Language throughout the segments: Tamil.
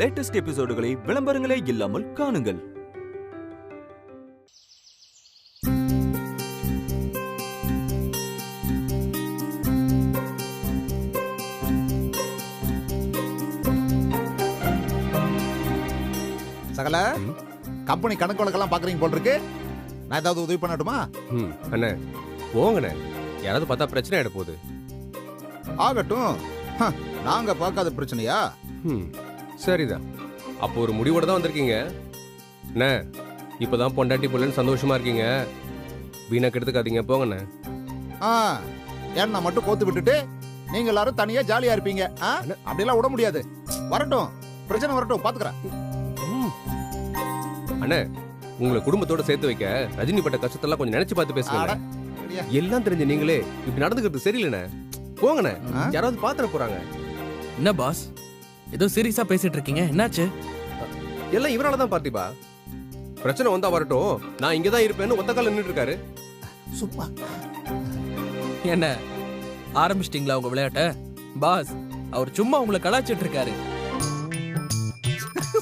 லேட்டஸ்ட் எபிசோடுகளை விளம்பரங்களே இல்லாமல் காணுங்கள். சகல கம்பெனி கணக்கு வழக்கெல்லாம் பாக்குறீங்க போல் இருக்கு. நான் ஏதாவது உதவி பண்ணட்டுமா? அண்ணே போங்கண்ணே, யாராவது பார்த்தா பிரச்சனை ஆயிட போகுது. ஆகட்டும், நாங்க பார்க்காத பிரச்சனையா? சரிதான், அப்போ ஒரு முடிவோட தான் வந்திருக்கீங்க. அண்ணே இப்பதான் பொண்டாட்டி பிள்ளைன்னு சந்தோஷமா இருக்கீங்க, வீணா கெடுத்துக்காதீங்க, போங்கண்ணே. என்ன மட்டும் கோத்து விட்டுட்டு நீங்க எல்லாரும் தனியா ஜாலியா இருப்பீங்க. அப்படியெல்லாம் விட முடியாது. வரட்டும், பிரச்சனை வரட்டும், பாத்துக்கிறேன். அண்ணே உங்களை குடும்பத்தோட சேர்த்து வைக்க ரஜினி பட்ட கஷ்டத்தெல்லாம் கொஞ்சம் நினைச்சு பார்த்து பேசுங்க. எல்லாம் தெரிஞ்ச நீங்களே இப்படி நடந்துக்கிறது சரியில்லைண்ணே, போங்கண்ணே, யாராவது பாத்திர போறாங்க. என்ன பாஸ், ஏதோ சீரியஸா பேசிட்டு இருக்கீங்க, என்னாச்சு? எல்லாம் இவராலதான் பார்த்திபா. பிரச்சனை வந்தா வரட்டும், நான் இங்கதான் இருப்பேன்னு ஒத்த கால நின்னுட்டு இருக்காரு. சும்மா என்ன ஆரம்பிச்சிட்டீங்களா உங்க விளையாட்ட? பாஸ் அவர் சும்மா உங்களை கலாச்சிட்டு இருக்காரு.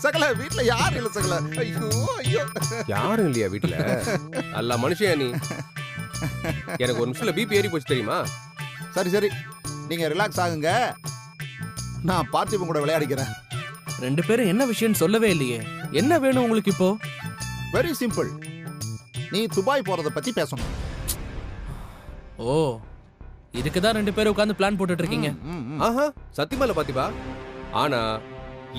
சகல வீட்ல யாரும் இல்ல சகல. ஐயோ ஐயோ, யாரும் இல்லையா வீட்டுல? அல்ல மனுஷன் நீ. எனக்கு ஒரு நிமிஷத்துல பிபி ஏறி போச்சு தெரியுமா? சரி சரி, நீங்க ரிலாக்ஸ் ஆகுங்க, நான் பார்த்திபன் கூட விளையாடிக்கிறேன். ரெண்டு பேரும் என்ன விஷயம்னு சொல்லவே இல்லையே, என்ன வேணும் உங்களுக்கு இப்போ? வெரி சிம்பிள், நீ துபாய் போறத பத்தி பேசணும். ஓ, இதுக்குதான் ரெண்டு பேரும் உட்கார்ந்து பிளான் போட்டுட்டு இருக்கீங்க? ஆஹா, சத்தியமா இல்ல பார்த்திபா. ஆனா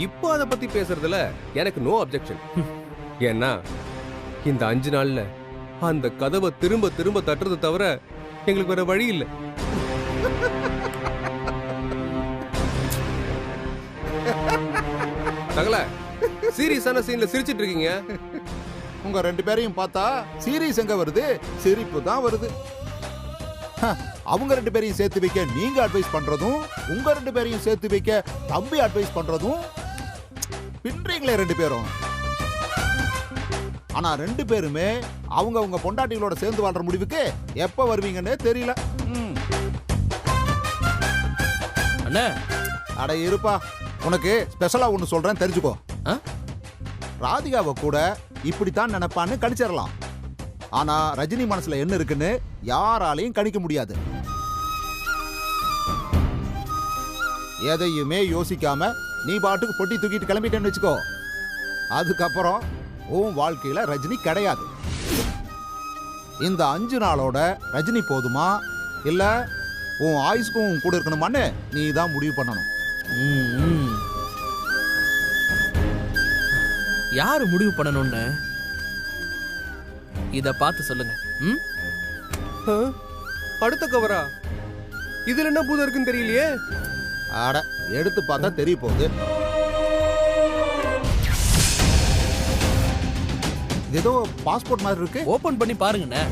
இப்போ அத பத்தி பேசுறதுல எனக்கு நோ அப்செக்ஷன். ஏன்னா இந்த 5 நாள்ல அந்த கதவை திரும்ப திரும்ப தட்டுறது தவிர எங்களுக்கு வேற வழி இல்லை. சகல சீரியஸான சீன்ல சிரிச்சிட்டு இருக்கீங்க. உங்க ரெண்டு பேரையும் பார்த்தா சீரியஸ் எங்க வருது, சிரிப்பு தான் வருது. அவங்க ரெண்டு பேரையும் சேர்த்து வைக்க நீங்க அட்வைஸ் பண்றதும், உங்க ரெண்டு பேரையும் சேர்த்து வைக்க தம்பி அட்வைஸ் பண்றதும் பின்றீங்களே ரெண்டு பேரும். ஆனா ரெண்டு பேருமே அவங்க உங்க பொண்டாட்டிகளோட சேர்ந்து வாழ்ற முடிவுக்கு எப்ப வருவீங்கன்னு தெரியல. அண்ணா அட இருப்பா, உனக்கு ஸ்பெஷலா ஒன்னு சொல்றேன், தெரிஞ்சுக்கோ. ராதிகாவை கூட இப்படித்தான் நினைப்பான்னு கணிச்சிடலாம். ஆனா ரஜினி மனசுல என்ன இருக்குன்னு யாராலையும் கணிக்க முடியாது. எதையுமே யோசிக்காம நீ பாட்டுக்கு பொட்டி தூக்கிட்டு கிளம்பிட்டேன்னு வச்சுக்கோ, அதுக்கப்புறம் உன் வாழ்க்கையில ரஜினி கிடையாது. இந்த 5 நாளோட ரஜினி போதுமா இல்ல உன் ஆயுஸ்க்கும் கூட இருக்கணுமான்னு நீ தான் முடிவு பண்ணணும். யாரு முடிவு பண்ணணும்னு இத பார்த்து சொல்லுங்க. அடுத்த கவரா? இதுல என்ன பூதம் இருக்குன்னு தெரியலையே. அட எடுத்து பார்த்தா தெரிய போகுது. ஏதோ பாஸ்போர்ட் மாதிரி இருக்கு, ஓபன் பண்ணி பாருங்கண்ணே.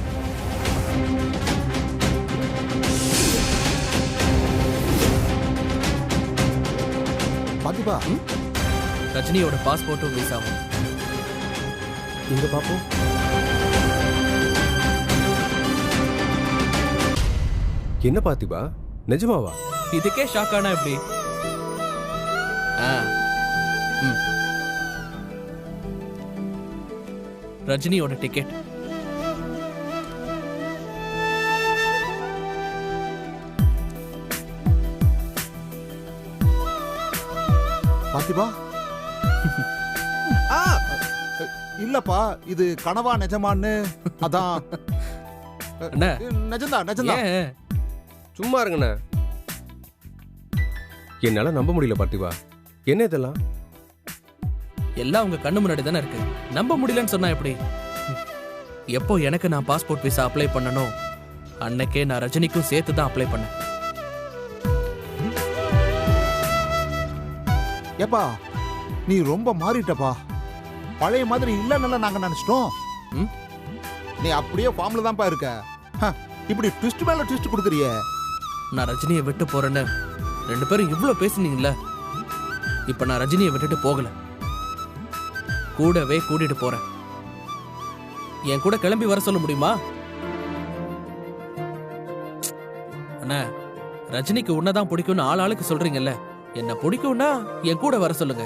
பாத்திபா, ரஜினியோட பாஸ்போர்ட்டும் விசாவும் இங்க பாப்போம். என்ன பாத்திபா, நிஜமாவா? இதுக்கே ஷாக் ஆனா எப்படி? ரஜினியோட டிக்கெட். பாத்திபா, இல்லப்பா இது கனவா நிஜமான்னு அதான். நிஜம்தான் நிஜம்தான். சும்மா இருங்கண்ணே, என்னால நம்ப முடியல பார்த்திபா. என்ன இதெல்லாம்? எல்லாம் உங்க கண்ணு முன்னாடி தானே இருக்கு, நம்ப முடியலன்னு சொன்னா எப்படி? எப்போ எனக்கு நான் பாஸ்போர்ட் விசா அப்ளை பண்ணணும் அன்னைக்கே நான் ரஜினிக்கும் சேர்த்து தான் அப்ளை பண்ணேன். ஏப்பா நீ ரொம்ப மாறிட்டப்பா, பழைய மாதிரி இல்லன்னு நாங்க நினைச்சிட்டோம். நீ அப்படியே ஃபார்ம்ல தான்ப்பா இருக்க, இப்படி ட்விஸ்ட் மேல ட்விஸ்ட் கொடுக்குறியே. நான் ரஜினியை விட்டு போறேன்னு ரெண்டு பேரும் இவ்வளவு பேசுனீங்கல்ல, இப்ப நான் ரஜினியை விட்டுட்டு போகல, கூடவே கூட்டிட்டு போறேன். என் கூட கிளம்பி வர சொல்ல முடியுமா? அண்ணா, ரஜினிக்கு உன்னதான் பிடிக்கும்னு ஆளுக்கு சொல்றீங்கல்ல, என்ன பிடிக்கும்னா என் கூட வர சொல்லுங்க.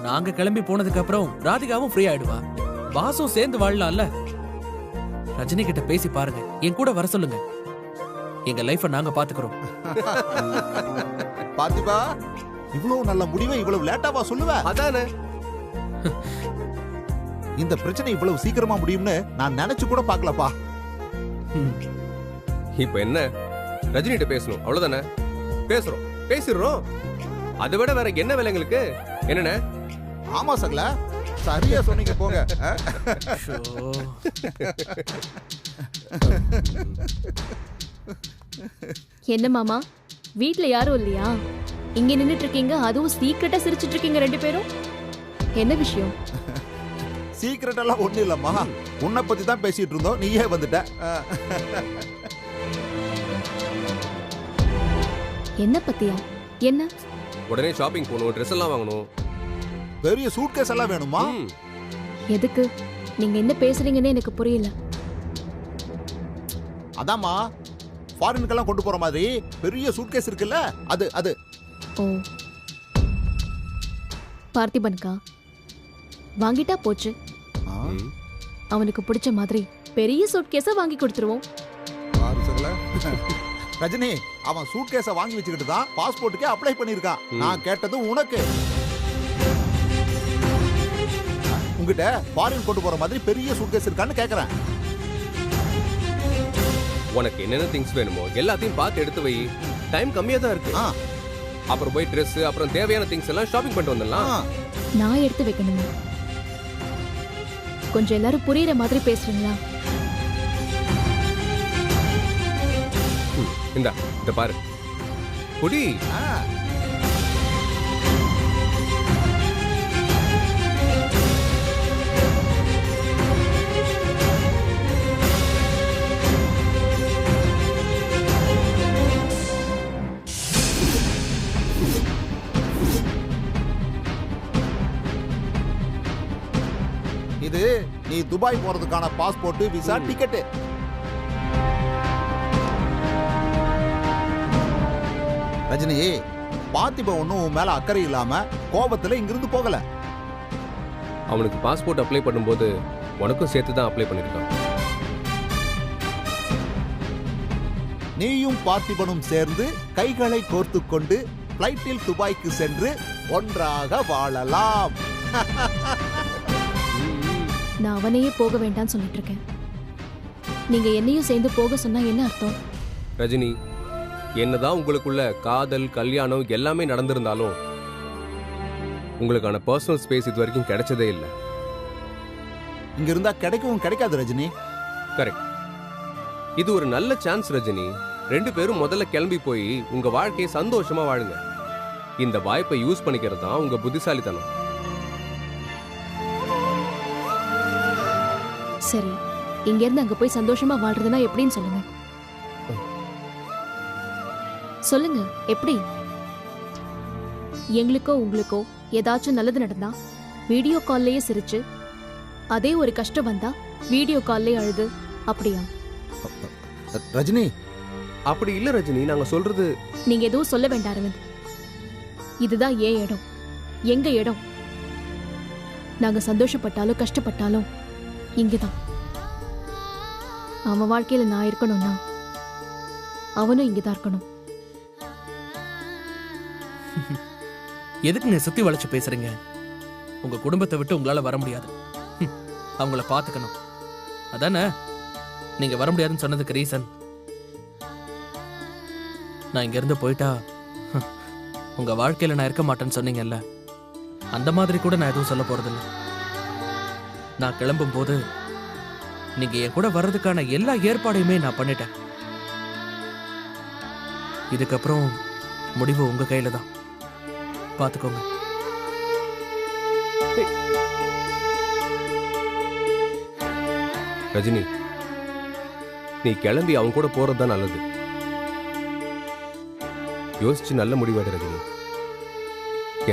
நாங்க கிளம்பி போனதுக்கு அப்புறம் ராதிகாவும் ஃப்ரீ ஆயிடுவா. பாசும் சேர்ந்து வாழலாம்ல. ரஜினி கிட்ட பேசி பாருங்க, என் கூட வர சொல்லுங்க. எங்க லைஃப நாங்க பாத்துக்கிறோம். பார்த்திபா, இவ்வளவு நல்ல முடிவை இவ்வளவு லேட்டாவா சொல்லுவ? அதானே, இந்த பிரச்சனை இவ்வளவு சீக்கிரமா முடியும்னு நான் நினைச்சு கூட பார்க்கலப்பா. இப்ப என்ன, ரஜினி கிட்ட பேசணும் அவ்வளவுதானே. பேசுறோம், பேசிடுறோம். அதை விட வேற என்ன வேலை எங்களுக்கு? என்னண்ணே? ஆமா சகல, சரியா சொன்னீங்க போங்க. ஷோ. என்ன மாமா, வீட்ல யாரும் இல்லையா? இங்க நின்னுட்டு இருக்கீங்க, அதுவும் சீக்கிரட்டா சிரிச்சிட்டு இருக்கீங்க ரெண்டு பேரும். என்ன விஷயம்? சீக்கிரட் எல்லாம் ஒண்ணு இல்லம்மா, உன்னை பத்தி தான் பேசிட்டு இருந்தோம், நீயே வந்துட்ட. என்ன பத்தியா? என்ன? உடனே ஷாப்பிங் போகணும், ட்ரெஸ் எல்லாம் வாங்கணும். பெரிய சூட்கேஸ் எல்லாம் வேணுமா? ம். எதுக்கு? நீங்க என்ன பேசுறீங்கன்னு எனக்கு புரியல. அதாம்மா, ஃபாரினுக்கெல்லாம் கொண்டு போற மாதிரி பெரிய சூட்கேஸ் இருக்குல்ல, அது அது. ஓ, பார்த்திபன்கா வாங்கிட்டா போச்சு. ஆ, ம். அவனுக்கு பிடிச்ச மாதிரி பெரிய சூட்கேஸ வாங்கி கொடுத்துருவோம். பாரு சகல. ரஜினி, அவன் சூட்கேஸ வாங்கி வச்சுக்கிட்டு தான் பாஸ்போர்ட்டுக்கே அப்ளை பண்ணிருக்கான். நான் கேட்டது உனக்கு. உங்ககிட்ட ஃபாரின் கொண்டு போற மாதிரி பெரிய சூட்கேஸ் இருக்கான்னு கேக்குறேன். உனக்கு என்னென்ன திங்ஸ் வேணுமோ எல்லாத்தையும் பார்த்து எடுத்து வை. டைம் கம்மியா தான் இருக்கு. ஆ, அப்புறம் போய் ட்ரெஸ், அப்புறம் தேவையான திங்ஸ் எல்லாம் ஷாப்பிங் பண்ணிட்டு வந்துடலாம். ஆ. நான் எடுத்து வைக்கணுமா? கொஞ்சம் எல்லாரும் புரியுற மாதிரி பேசுறீங்களா? இந்த பாரு குடி. ஆ. இது நீ துபாய் போறதுக்கான passport, visa, ticket. Rajini, Parthiban ஒன்னும் உன் மேல அக்கறை இல்லாம கோபத்துல இங்கிருந்து போகல. அவனுக்கு பாஸ்போர்ட் அப்ளை பண்ணும்போது உனக்கும் சேர்த்து தான் அப்ளை பண்ணிருக்கான். நீயும் பார்த்திபனும் சேர்ந்து கைகளை கோர்த்து கொண்டு பிளைட்டில் துபாய்க்கு சென்று ஒன்றாக வாழலாம். நான் அவனையே போக வேண்டாம்னு சொல்லிட்டு இருக்கேன். நீங்க என்னையும் சேர்ந்து போக சொன்னா என்ன அர்த்தம்? ரஜினி, என்னதான் உங்களுக்குள்ள காதல், கல்யாணம் எல்லாமே நடந்திருந்தாலும் உங்களுக்கான பர்சனல் ஸ்பேஸ் இது வரைக்கும் கிடைச்சதே இல்லை. இங்க இருந்தா கிடைக்கவும் கிடைக்காது ரஜினி. கரெக்ட். இது ஒரு நல்ல சான்ஸ் ரஜினி. ரெண்டு பேரும் முதல்ல கிளம்பி போய் உங்க வாழ்க்கையை சந்தோஷமா வாழுங்க. இந்த வாய்ப்பை யூஸ் பண்ணிக்கிறது தான் உங்க புத்திசாலித்தனம். சரி, இங்க இருந்து அங்க போய் சந்தோஷமா வாழ்றதுன்னா எப்படின்னு சொல்லுங்க. சொல்லுங்க, எப்படி? எங்களுக்கோ உங்களுக்கோ ஏதாச்சும் நல்லது நடந்தா வீடியோ கால்லயே சிரிச்சு, அதே ஒரு கஷ்டம் வந்தா வீடியோ கால்லயே அழுது, அப்படியா? ரஜினி, அப்படி இல்ல ரஜினி, நாங்க சொல்றது. நீங்க எதுவும் சொல்ல வேண்டாம் அரவிந்த். இதுதான் ஏன் இடம், எங்க இடம். நாங்க சந்தோஷப்பட்டாலும் கஷ்டப்பட்டாலும் இங்கதான். அவன் வாழ்க்கையில நான் இருக்கணும்னா அவனும் இங்கதான் இருக்கணும். எதுக்கு நீ சுத்தி வளைச்சு பேசுறீங்க? உங்க குடும்பத்தை விட்டு உங்களால வர முடியாது. அவங்கள பாத்துக்கணும், அதானே? நீங்க வர முடியாதுன்னு சொன்னதுக்கு ரீசன், நான் இங்க இருந்து போயிட்டா உங்க வாழ்க்கையில நான் இருக்க மாட்டேன்னு சொன்னீங்கல்ல, அந்த மாதிரி கூட நான் எதுவும் சொல்ல போறதில்ல. நான் கிளம்பும் போது நீங்க என் கூட வர்றதுக்கான எல்லா ஏற்பாடையுமே நான் பண்ணிட்டேன். இதுக்கப்புறம் முடிவு உங்க கையில தான், பாத்துக்கோங்க. ரஜினி, நீ கிளம்பி அவன் கூட போறது தான் நல்லது. யோசிச்சு நல்ல முடிவாடு ரஜினி.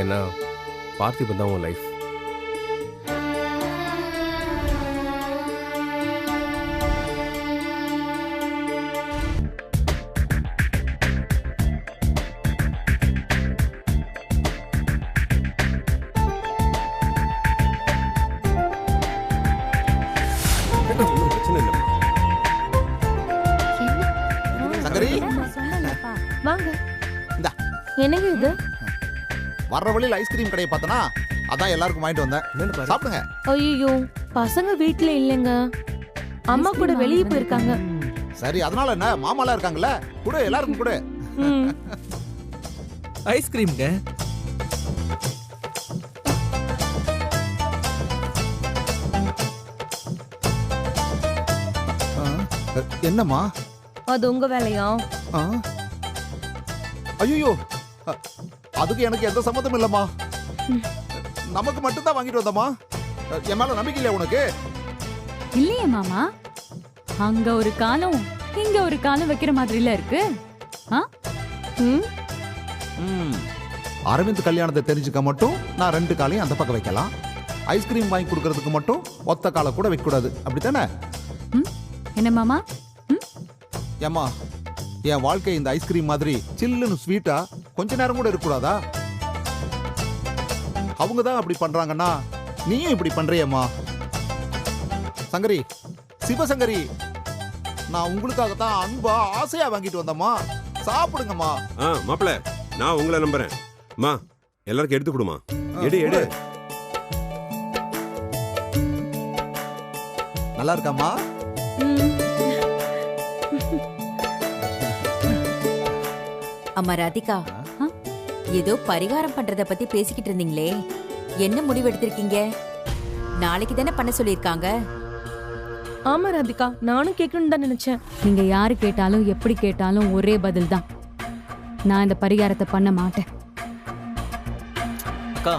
ஏன்னா பார்த்திபன் தான் உன் லைஃப். என்னங்க இது? வர்ற வழியில் ஐஸ்கிரீம் கடையை பார்த்தனா அதான் எல்லாருக்கும் வாங்கிட்டு வந்தேன். என்னன்னு பாரு. சாப்பிடுங்க. ஐயோ, பசங்க வீட்ல இல்லைங்க. அம்மா கூட வெளியே போயிருக்காங்க. சரி, அதனால என்ன, மாமாலாம் இருக்காங்கல்ல, கொடு எல்லாருக்கும் கொடு. ம். ஐஸ்கிரீம்ங்க. என்னம்மா? அது உங்க வேலையா? ஐயோ, அதுக்கு எனக்கு எந்த சம்மந்தம் இல்லம்மா. நமக்கு மட்டும்தான் வாங்கிட்டு வந்தம்மா. என் மேல நம்பிக்கை இல்லையா உனக்கு? இல்லையே மாமா, அங்க ஒரு காலம் இங்க ஒரு காலம் வைக்கிற மாதிரில இருக்கு. ம். ம். அரவிந்த் கல்யாணத்தை தெரிஞ்சுக்க மட்டும் நான் 2 காலையும் அந்த பக்கம் வைக்கலாம். ஐஸ்கிரீம் வாங்கி கொடுக்கறதுக்கு மட்டும் ஒத்த காலை கூட வைக்க கூடாது, அப்படித்தானே? என்ன மாமா? ஏம்மா, என் வாழ்க்கை இந்த ஐஸ்கிரீம் மாதிரி சில்லுன்னு ஸ்வீட்டா கொஞ்ச நேரம் கூட இருக்கக்கூடாதா? அவங்க தான் அப்படி பண்றாங்கன்னா நீயும் இப்படி பண்றியம்மா. சங்கரி, சிவசங்கரி, நான் உங்களுக்காகத்தான் அன்பா ஆசையா வாங்கிட்டு வந்தம்மா. சாப்பிடுங்கம்மா. மாப்பிள்ள, நான் உங்களை நம்புறேன். அம்மா, எல்லாருக்கும் எடுத்து கொடுமா. எடு எடு. நல்லா இருக்காம்மா? அம்மா ராதிகா, ஏதோ பரிகாரம் பண்றத பத்தி பேசிக்கிட்டு இருந்தீங்களே, என்ன முடிவு எடுத்திருக்கீங்க? நாளைக்கு தானே பண்ண சொல்லிருக்காங்க. ஆமா ராதிகா, நானும் கேட்கணும்னு தான் நினைச்சேன். நீங்க யாரு கேட்டாலும் எப்படி கேட்டாலும் ஒரே பதில் தான். நான் இந்த பரிகாரத்தை பண்ண மாட்டேன். அக்கா,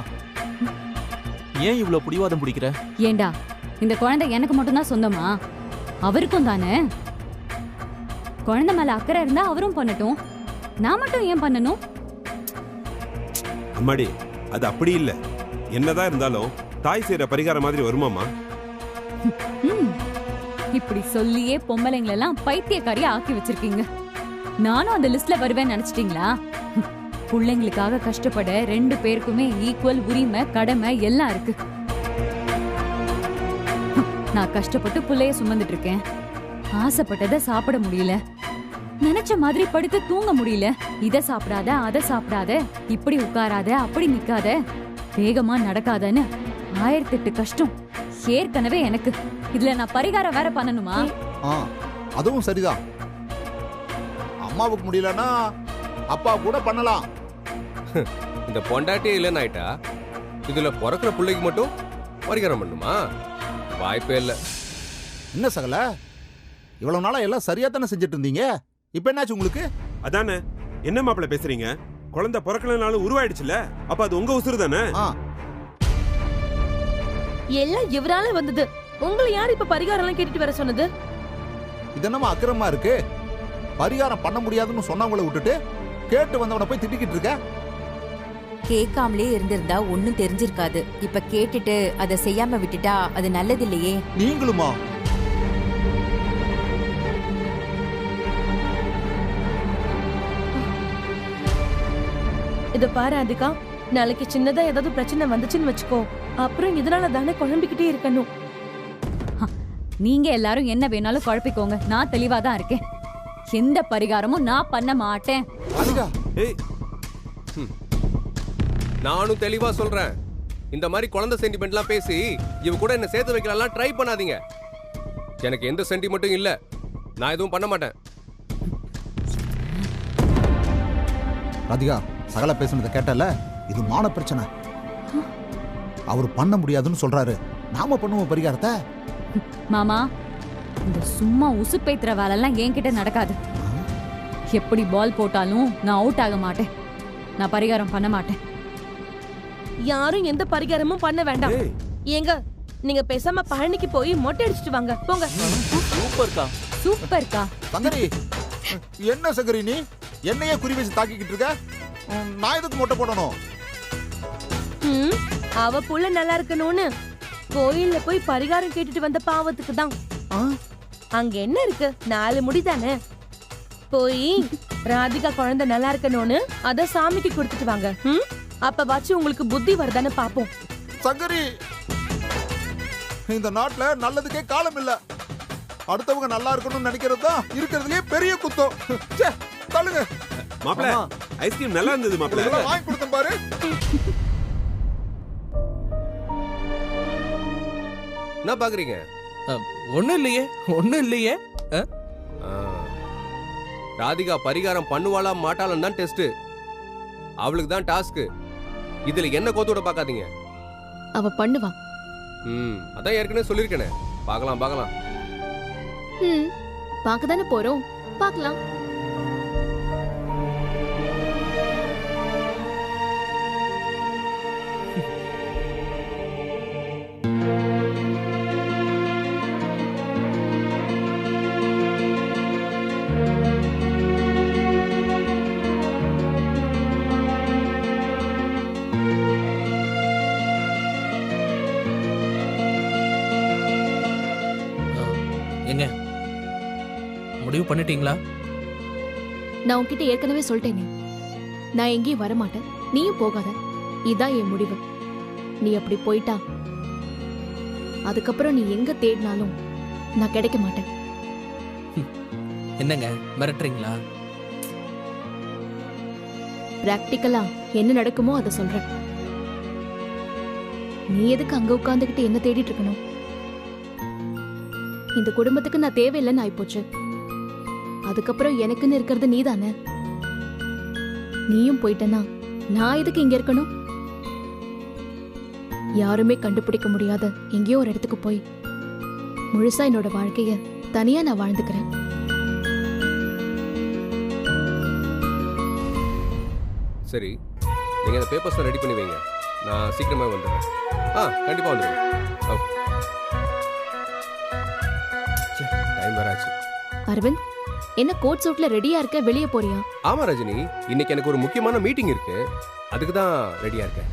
ஏன் இவ்வளவு பிடிவாதம் பிடிக்கிற? ஏண்டா, இந்த குழந்தை எனக்கு மட்டும்தான் சொந்தமா? அவருக்கும் தானே. குழந்தை மேல அக்கறை இருந்தா அவரும் பண்ணட்டும், நான் மட்டும் ஏன் பண்ணணும்? அம்மாடி, அது அப்படி இல்ல. என்னதான் இருந்தாலும் தாய் செய்யற பரிகாரம் மாதிரி வருமாமா? இப்படி சொல்லியே பொம்பளைங்களெல்லாம் பைத்தியக்காரியா ஆக்கி வச்சிருக்கீங்க. நானும் அந்த லிஸ்ட்ல வருவேன்னு நினைச்சிட்டீங்களா? பிள்ளைங்களுக்காக கஷ்டப்பட 2 பேருக்குமே ஈக்குவல் உரிமை, கடமை எல்லாம் இருக்கு. நான் கஷ்டப்பட்டு புள்ளைய சுமந்துட்டு இருக்கேன். ஆசைப்பட்டதை சாப்பிட முடியல, நினைச்ச மாதிரி படுத்து தூங்க முடியல. இத சாப்பிடாத, அதை சாப்பிடாத, இப்படி உட்காராத, அப்படி நிக்காத, வேகமா நடக்காதன்னு 1008 கஷ்டம் ஏற்கனவே எனக்கு. இதுல நான் பரிகாரம் வேற பண்ணணுமா? அதுவும் சரிதான். அம்மாவுக்கு முடியலன்னா அப்பா கூட பண்ணலாம். இந்த பொண்டாட்டியே இல்லைன்னு ஆயிட்டா இதுல பிறக்கிற பிள்ளைக்கு மட்டும் பரிகாரம் பண்ணுமா? வாய்ப்பே இல்ல. என்ன சகல, இவ்வளவு நாளா எல்லாம் சரியா தானே செஞ்சுட்டு இருந்தீங்க, இப்ப என்னாச்சு உங்களுக்கு? அதானே. என்ன மாப்பிள்ள பேசுறீங்க? குழந்தை பிறக்கலனாலும் உருவாயிடுச்சுல, அப்ப அது உங்க உசுறு தானே? எல்லாம் இவரால வந்தது. உங்களை யார் இப்ப பரிகாரம் எல்லாம் கேட்டுட்டு வர சொன்னது? இது என்னமா அக்கிரமா இருக்கு? பரிகாரம் பண்ண முடியாதுன்னு சொன்னவங்களை விட்டுட்டு கேட்டு வந்தவனை போய் திட்டிக்கிட்டு இருக்க. கேட்காமலே இருந்திருந்தா ஒன்னும் தெரிஞ்சிருக்காது. இப்ப கேட்டுட்டு அதை செய்யாம விட்டுட்டா அது நல்லது இல்லையே. நீங்களுமா? இத பாரு ராதிகா, நாளைக்கு சின்னதா ஏதாவது பிரச்சனை வந்துச்சுன்னு வச்சுக்கோ, அப்புறம் இதனால தானே குழம்பிக்கிட்டே இருக்கணும். நீங்க எல்லாரும் என்ன வேணாலும் குழப்பிக்கோங்க, நான் தெளிவா தான் இருக்கேன். எந்த பரிகாரமும் நான் பண்ண மாட்டேன். ஏய், நானும் தெளிவா சொல்றேன். இந்த மாதிரி குழந்தை சென்டிமெண்ட்லாம் பேசி இவ கூட என்ன சேர்த்து வைக்கலாம் ட்ரை பண்ணாதீங்க. எனக்கு எந்த சென்டிமெண்ட்டும் இல்ல, நான் எதுவும் பண்ண மாட்டேன். ராதிகா, சகல பேசுனதை கேட்டல, இது மான பிரச்சனை. அவர் பண்ண முடியாதுன்னு சொல்றாரு, நாம பண்ணுவோம் பரிகாரத்தை. மாமா, இந்த சும்மா உசுப்பேத்துற வேலைலாம் என்கிட்ட நடக்காது. எப்படி பால் போட்டாலும் நான் அவுட் ஆக மாட்டேன். நான் பரிகாரம் பண்ண மாட்டேன். யாரும் எந்த பரிகாரமும் பண்ண வேண்டாம். ஏங்க, நீங்க பேசாம பழனிக்கு போய் மொட்டை அடிச்சிட்டு வாங்க, போங்க. சூப்பர்க்கா. சூப்பர்க்கா. சங்கரி, என்ன சங்கரி நீ என்னையே குறி வச்சு தாக்கிக்கிட்டு இருக்க? நான் எதுக்கு மொட்டை போடணும்? அவ புள்ள நல்லா இருக்கணும்னு கோயில்ல போய் பரிகாரம் கேட்டுட்டு வந்த பாவத்துக்கு தான். அங்க என்ன இருக்கு, 4 முடி தானே. போய் ராதிகா குழந்தை நல்லா இருக்கணும்னு அத சாமிக்கு கொடுத்துட்டு வாங்க. அப்ப வாச்சு உங்களுக்கு புத்தி வருதானு பாப்போம். சங்கரி, இந்த நாட்டுல நல்லதுக்கே காலம் இல்ல. அடுத்தவங்க நல்லா இருக்கணும்னு நினைக்கிறது தான் இருக்கிறதுலயே பெரிய குத்தம். தள்ளுங்க. மாப்பிள ஐஸ்கிரீம் நல்லா இருந்தது மாப்பிள. வாங்கி கொடுத்தேன் பாரு. என்ன பாக்குறீங்க? ஒண்ணும் இல்லையே, ஒண்ணும் இல்லையே. ராதிகா பரிகாரம் பண்ணுவாளா மாட்டாளான்னு தான் டெஸ்ட். அவளுக்கு தான் டாஸ்க். இதுல என்ன கோத்தோட பாக்காதீங்க. அவ பண்ணுவா. அதான் ஏற்கனவே சொல்லிருக்கேனே. பார்க்கலாம் பார்க்கலாம். பார்க்க தானே போறோம், பார்க்கலாம். எங்க முடிவு பண்ணிட்டீங்களா? நான் உன்கிட்ட ஏற்கனவே சொல்லிட்டேனே, நான் எங்கேயும் வரமாட்டேன், நீயும் போகாத. இதான் என் முடிவு. நீ அப்படி போயிட்டா அதுக்கப்புறம் நீ எங்க தேடினாலும் நான் கிடைக்க மாட்டேன். என்னங்க மிரட்டுறீங்களா? பிராக்டிக்கலா என்ன நடக்குமோ அதை சொல்றேன். நீ எதுக்கு அங்க உட்கார்ந்துகிட்டு என்ன தேடிட்டு இருக்கணும்? இந்த குடும்பத்துக்கு நான் தேவையில்லைன்னு ஆயிப்போச்சு. அதுக்கப்புறம் எனக்குன்னு இருக்கிறது நீதானே. நீயும் போயிட்டனா நான் எதுக்கு இங்க இருக்கணும்? யாருமே கண்டுபிடிக்க முடியாத எங்கேயோ ஒரு இடத்துக்கு போய் முழுசா என்னோட வாழ்க்கைய தனியா நான் வாழ்ந்துக்கிறேன். சரி, நீங்க அந்த பேப்பர்ஸ் ரெடி பண்ணி வைங்க. நான் சீக்கிரமா வந்துடுறேன். கண்டிப்பா வந்துடுறேன். டைம் வராச்சு. அரவிந்த், என்ன கோட் சூட்ல ரெடியா இருக்க? வெளியே போறியா? ஆமா ரஜினி, இன்னைக்கு எனக்கு ஒரு முக்கியமான மீட்டிங் இருக்கு. அதுக்கு தான் ரெடியா இருக்கேன்.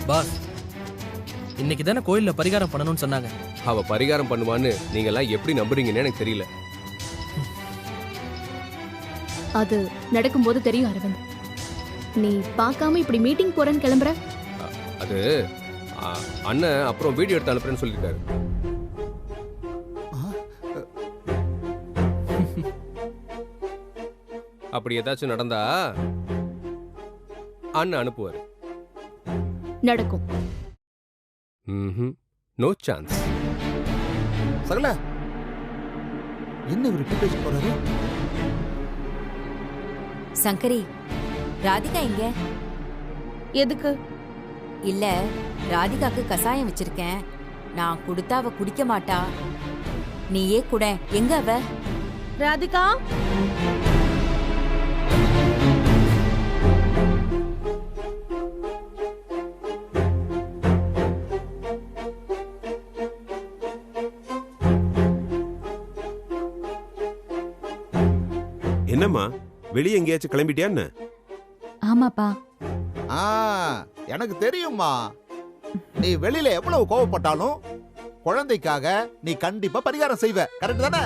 பாஸ், இன்னைக்கு தானே கோயில்ல பரிகாரம் பண்ணணும்னு சொன்னாங்க. அவ பரிகாரம் பண்ணுவான்னு நீங்க எல்லாம் எப்படி நம்புறீங்கன்னு எனக்கு தெரியல. அது நடக்கும்போது தெரியும் அரவிந்த். நீ பார்க்காம இப்படி மீட்டிங் போறேன்னு கிளம்புற? அது அண்ணன் அப்புறம் வீடியோ எடுத்து அனுப்புறேன்னு சொல்லியிருக்காரு. அப்படி ஏதாச்சும் நடந்தா அண்ணன் அனுப்புவாரு. நடக்கும். No chance. சகல என்ன இவர் பேச போறாரு? சங்கரி, ராதிகா எங்க? எதுக்கு? இல்ல, ராதிகாக்கு கசாயம் வச்சிருக்கேன். நான் கொடுத்தா அவ குடிக்க மாட்டா. நீயே கூட. எங்க அவ? ராதிகா, என்னம்மா வெளியே எங்கேயாச்சும் கிளம்பிட்டியான்னு? ஆமாப்பா. எனக்கு தெரியுமா, நீ வெளியில எவ்வளவு கோவப்பட்டாலும் குழந்தைக்காக நீ கண்டிப்பா பரிகாரம் செய்வ. கரெக்ட் தானே?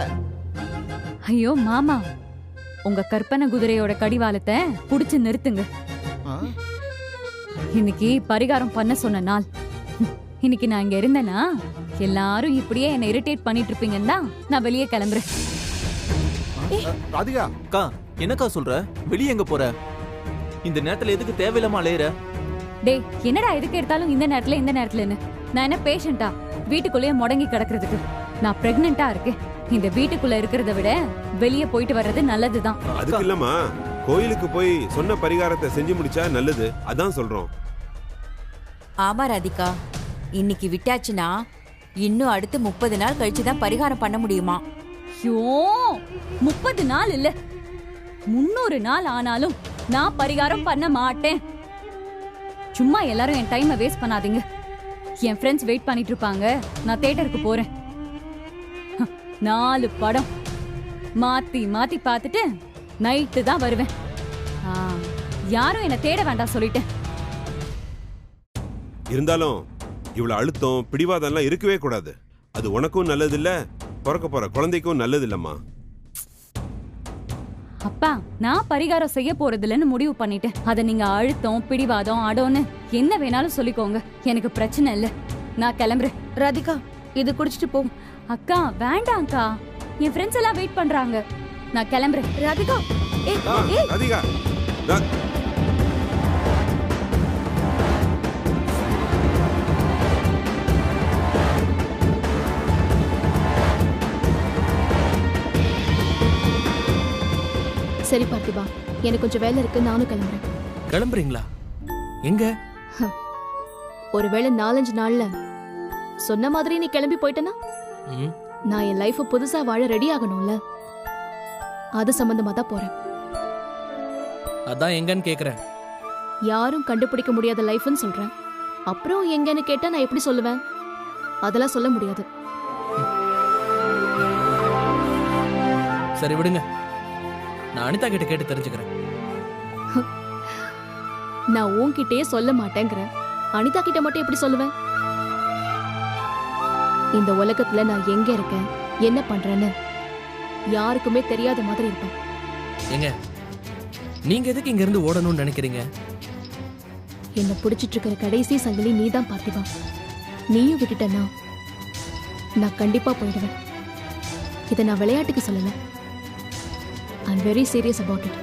ஐயோ மாமா, உங்க கற்பனை குதிரையோட கடிவாளத்தை புடிச்சு நிறுத்துங்க. இன்னைக்கு பரிகாரம் பண்ண சொன்ன நாள். இன்னைக்கு நான் இங்க இருந்தேனா எல்லாரும் இப்படியே என்ன இரிட்டேட் பண்ணிட்டு இருப்பீங்கன்னா நான் வெளியே கிளம்புறேன். ராதிகா, அக்கா என்னக்கா சொல்ற? வெளியே எங்க போற? இந்த நேரத்துல எதுக்கு தேவையில்லாம அலையற? டேய், என்னடா எதுக்கு எடுத்தாலும் இந்த நேரத்துலன்னு? நான் என்ன பேஷண்டா வீட்டுக்குள்ளேயே முடங்கி கிடக்கிறதுக்கு? நான் பிரெக்னெண்டா இருக்கேன். இந்த வீட்டுக்குள்ள இருக்கிறத விட வெளியே போயிட்டு வர்றது நல்லதுதான். அதுக்கு இல்லம்மா, கோயிலுக்கு போய் சொன்ன பரிகாரத்தை செஞ்சு முடிச்சா நல்லது. அதான் சொல்றோம். ஆமா ராதிகா, இன்னைக்கு விட்டாச்சுன்னா இன்னும் அடுத்து 30 நாள் கழிச்சு தான் பரிகாரம் பண்ண முடியுமா? ஐயோ, 30 நாள் இல்ல, 300 நாள் ஆனாலும் நான் பரிகாரம் பண்ண மாட்டேன். சும்மா எல்லாரும் என் டைமை வேஸ்ட் பண்ணாதீங்க. என் ஃப்ரெண்ட்ஸ் வெயிட் பண்ணிட்டு இருப்பாங்க. நான் தியேட்டருக்கு போறேன். 4 படம் மாத்தி மாத்தி பார்த்துட்டு நைட்டு தான் வருவேன். யாரும் என்ன தேட வேண்டாம் சொல்லிட்டேன். இருந்தாலும் இவ்வளவு அழுத்தம் பிடிவாதம் எல்லாம் இருக்கவே கூடாது. அது உனக்கும் நல்லது இல்ல, பிறக்க போற குழந்தைக்கும் நல்லது இல்லம்மா. அப்பா, நான் பரிகாரம் செய்ய போறதில்லன்னு முடிவு பண்ணிட்டேன். அத நீங்க அழுத்தம் பிடிவாதம் அடோன்னு என்ன வேணாலும் சொல்லிக்கோங்க, எனக்கு பிரச்சனை இல்ல. நான் கிளம்புறேன். ராதிகா, இது குடிச்சிட்டு போ. அக்கா வேண்டாம் அக்கா, என் ஃப்ரெண்ட்ஸ் எல்லாம் வெயிட் பண்றாங்க. நான் கிளம்புறேன். ராதிகா ஏய் ஏய் ராதிகா ரா- சரி பார்த்திபா, எனக்கு கொஞ்சம் வேலை இருக்கு, நானும் கிளம்புறேன். கிளம்புறீங்களா? எங்க? ஒருவேளை 4-5 நாள்ல சொன்ன மாதிரி நீ கிளம்பி போயிட்டனா ம், நான் என் லைஃப புதுசா வாழ ரெடி ஆகணும்ல, அது சம்பந்தமா தான் போறேன். அதான் எங்கன்னு கேக்குறேன். யாரும் கண்டுபிடிக்க முடியாத லைஃப்னு சொல்றேன். அப்புறம் எங்கன்னு கேட்டா நான் எப்படி சொல்லுவேன்? அதெல்லாம் சொல்ல முடியாது. சரி விடுங்க, நான் அனிதா கிட்ட கேட்டு தெரிஞ்சுக்கிறேன். நான் உன்கிட்டயே சொல்ல மாட்டேங்கிறேன், அனிதா கிட்ட மட்டும் எப்படி சொல்லுவேன்? இந்த உலகத்துல நான் எங்க இருக்கேன், என்ன பண்றேன்னு யாருக்குமே தெரியாத மாதிரி இருப்பேன். ஏங்க, நீங்க எதுக்கு இங்க இருந்து ஓடணும்னு நினைக்கிறீங்க? என்ன பிடிச்சிட்டு இருக்கிற கடைசி சங்கிலி நீதான் பார்த்திபா. நீயும் விட்டுட்டனா நான் கண்டிப்பா போயிடுவேன். இதை நான் விளையாட்டுக்கு சொல்லல, I'm very serious about it.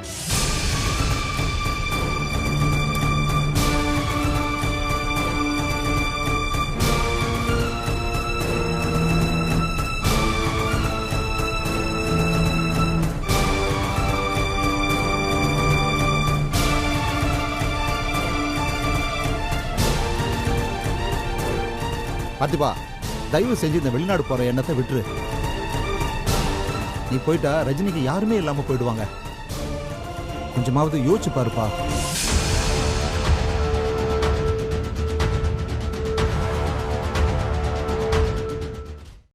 பார்த்திபா, தயவு செஞ்சு இந்த வெளிநாடு போற எண்ணத்தை விட்டுரு. நீ போயிட்டா ரஜினிக்கு யாருமே இல்லாம போயிடுவாங்க. கொஞ்சமாவது யோசிச்சு பாருப்பா.